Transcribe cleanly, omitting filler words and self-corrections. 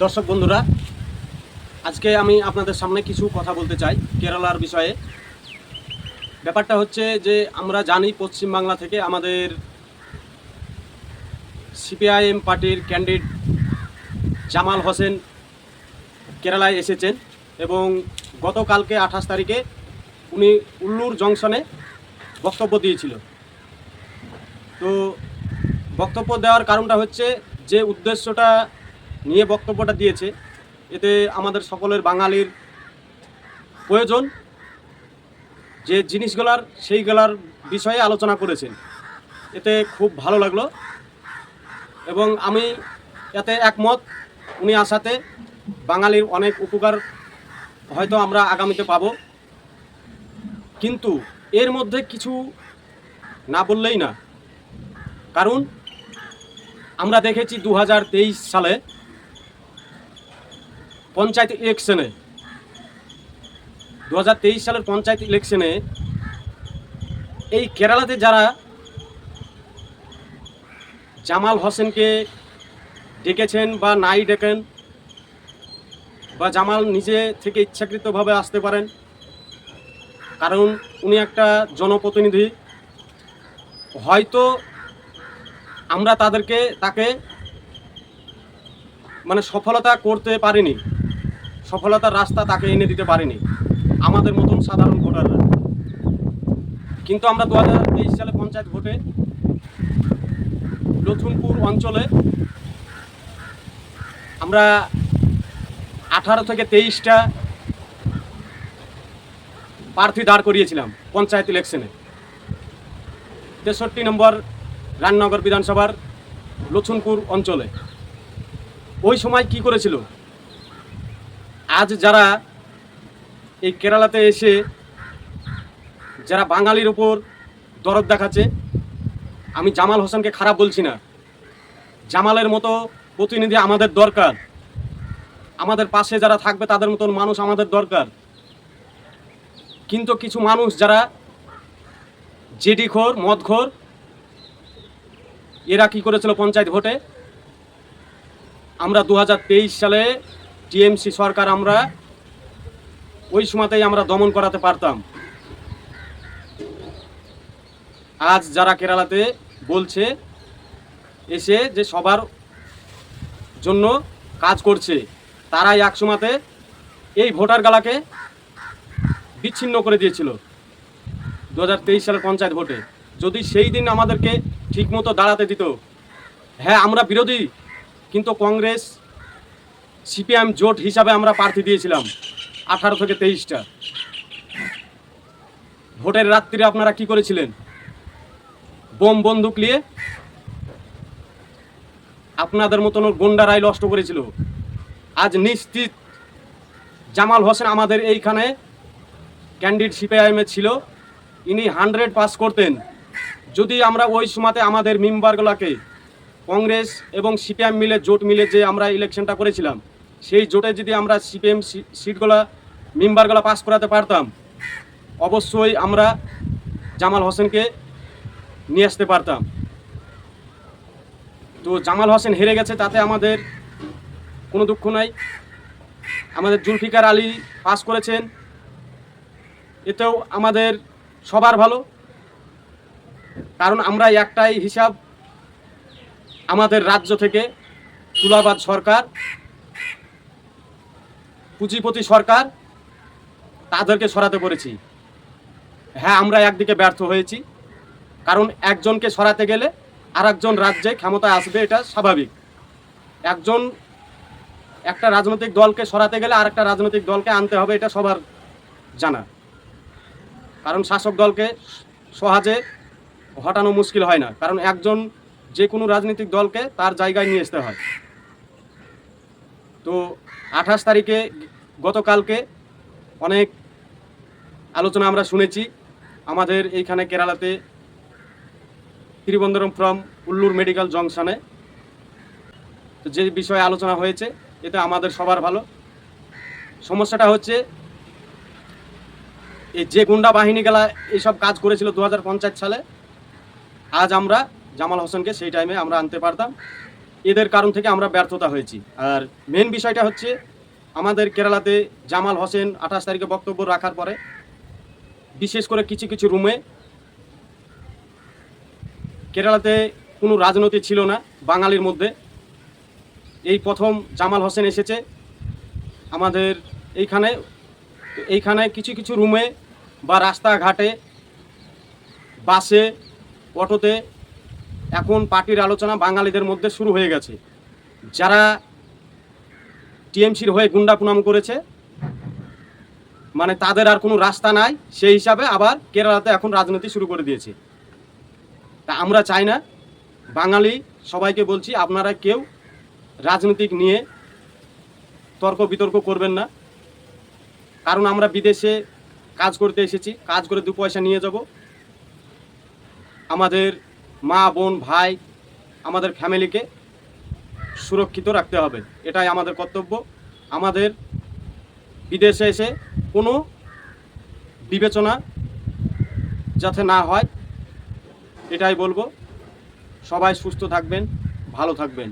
দর্শক বন্ধুরা, আজকে আমি আপনাদের সামনে কিছু কথা বলতে চাই কেরালার বিষয়ে। ব্যাপারটা হচ্ছে যে আমরা জানি পশ্চিমবাংলা থেকে আমাদের সিপিআইএম পার্টির ক্যান্ডিডেট জামাল হোসেন কেরালায় এসেছেন এবং গতকালকে 28 তারিখে উনি উল্লুর জংশনে বক্তব্য দিয়েছিল। তো বক্তব্য দেওয়ার কারণটা হচ্ছে যে উদ্দেশ্যটা নিয়ে বক্তব্যটা দিয়েছে, এতে আমাদের সকলের বাঙালির প্রয়োজন যে জিনিসগুলার সেইগুলার বিষয়ে আলোচনা করেছেন। এতে খুব ভালো লাগলো এবং আমি এতে একমত। উনি আসাতে বাঙালির অনেক উপকার হয়তো আমরা আগামীতে পাব, কিন্তু এর মধ্যে কিছু না বললেই না। কারণ আমরা দেখেছি 2023 সালে পঞ্চায়েত ইলেকশনে 2023 সালের পঞ্চায়েত ইলেকশনে এই কেরালাতে যারা জামাল হোসেনকে ডেকেছেন বা নাই ডেকেন, বা জামাল নিজে থেকে ইচ্ছাকৃতভাবে আসতে পারেন, কারণ উনি একটা জনপ্রতিনিধি, হয়তো আমরা তাকে সফলতা করতে পারিনি, সফলতার রাস্তা তাকে এনে দিতে পারিনি আমাদের মতন সাধারণ ভোটাররা। কিন্তু আমরা 2023 সালে পঞ্চায়েত ভোটে লছুনপুর অঞ্চলে আমরা 18 থেকে 23টা প্রার্থী দাঁড় করিয়েছিলাম পঞ্চায়েত ইলেকশনে। 63 নম্বর রাজনগর বিধানসভার লছুনপুর অঞ্চলে। ওই সময় কি করেছিল, আজ যারা এই কেরালাতে এসে যারা বাঙালির উপর দরদ দেখাচ্ছে, আমি জামাল হোসেনকে খারাপ বলছি না, জামালের মতো প্রতিনিধি আমাদের দরকার, আমাদের পাশে যারা থাকবে তাদের মতন মানুষ আমাদের দরকার। কিন্তু কিছু মানুষ যারা জেডিখোর, মদখোর, এরা কি করেছিল পঞ্চায়েত ভোটে, আমরা 2023 সালে টিএমসি সরকার আমরা ওই সময়তেই আমরা দমন করাতে পারতাম। আজ যারা কেরালাতে বলছে এসে যে সবার জন্য কাজ করছে, তারাই এক সময়তে এই ভোটার গালাকে বিচ্ছিন্ন করে দিয়েছিল 2023 সালের পঞ্চায়েত ভোটে। যদি সেই দিন আমাদেরকে ঠিকমতো দাঁড়াতে দিত, হ্যাঁ আমরা বিরোধী, কিন্তু কংগ্রেস সিপিএম জোট হিসাবে আমরা প্রার্থী দিয়েছিলাম 18 থেকে 23টা। ভোটের রাত্রিরে আপনারা কি করেছিলেন, বোম বন্দুক নিয়ে আপনাদের মতন গুন্ডারাই নষ্ট করেছিল। আজ নিশ্চিত জামাল হোসেন আমাদের এইখানে ক্যান্ডিডেট সিপিআইএমে ছিল, ইনি 100 পাস করতেন যদি আমরা ওই সময়তে আমাদের মেম্বারগুলোকে কংগ্রেস এবং সিপিএম মিলে জোট মিলে যে আমরা ইলেকশনটা করেছিলাম, সেই জোটে যদি আমরা সিপিএম সিটগুলো মেম্বারগুলো পাস করাতে পারতাম, অবশ্যই আমরা জামাল হোসেনকে নিয়ে আসতে পারতাম। তো জামাল হোসেন হেরে গেছে, তাতে আমাদের কোনো দুঃখ নাই। আমাদের জুলফিকার আলী পাস করেছেন, এতেও আমাদের সবার ভালো। কারণ আমরা একটাই হিসাব, আমাদের রাজ্য থেকে তুলাবাদ সরকার, পুঁজিপতি সরকার, তাদেরকে সরাতে পেরেছি। হ্যাঁ, আমরা একদিকে ব্যর্থ হয়েছি, কারণ একজনকে সরাতে গেলে আর একজন রাজ্যে ক্ষমতায় আসবে, এটা স্বাভাবিক। একটা রাজনৈতিক দলকে সরাতে গেলে আর একটা রাজনৈতিক দলকে আনতে হবে, এটা সবার জানা। কারণ শাসক দলকে সহজে হটানো মুশকিল হয় না, কারণ একজন যে কোনো রাজনৈতিক দলকে তার জায়গায় নিয়ে আসতে হয়। তো 28 তারিখে গতকালকে অনেক আলোচনা আমরা শুনেছি আমাদের এইখানে কেরালাতে ত্রিবন্দরম উল্লুর মেডিকেল জংশনে। তো যে বিষয়ে আলোচনা হয়েছে, এতে আমাদের সবার ভালো। সমস্যাটা হচ্ছে এই যে গুন্ডা বাহিনীগুলা এইসব কাজ করেছিল 2005 সালে, আজ আমরা জামাল হোসেনকে সেই টাইমে আমরা আনতে পারতাম, এদের কারণ থেকে আমরা ব্যর্থতা হয়েছি। আর মেন বিষয়টা হচ্ছে আমাদের কেরালাতে জামাল হোসেন 28 তারিখে বক্তব্য রাখার পরে বিশেষ করে কিছু কিছু রুমে কেরালাতে কোনো রাজনীতি ছিল না বাঙালির মধ্যে। এই প্রথম জামাল হোসেন এসেছে আমাদের এইখানে কিছু কিছু রুমে বা রাস্তাঘাটে বাসে অটোতে এখন পার্টির আলোচনা বাঙালিদের মধ্যে শুরু হয়ে গেছে। যারা টিএমসির হয়ে গুন্ডা পুনাম করেছে মানে তাদের আর কোনো রাস্তা নাই, সেই হিসাবে আবার কেরালাতে এখন রাজনীতি শুরু করে দিয়েছে। তা আমরা চাই না, বাঙালি সবাইকে বলছি আপনারা কেউ রাজনৈতিক নিয়ে তর্ক বিতর্ক করবেন না, কারণ আমরা বিদেশে কাজ করতে এসেছি, কাজ করে 2 পয়সা নিয়ে যাব। আমাদের মা বোন ভাই আমাদের ফ্যামিলিকে সুরক্ষিত রাখতে হবে, এটাই আমাদের কর্তব্য। আমাদের বিদেশে এসে কোনো বিবেচনা যাতে না হয় এটাই বলবো। সবাই সুস্থ থাকবেন, ভালো থাকবেন।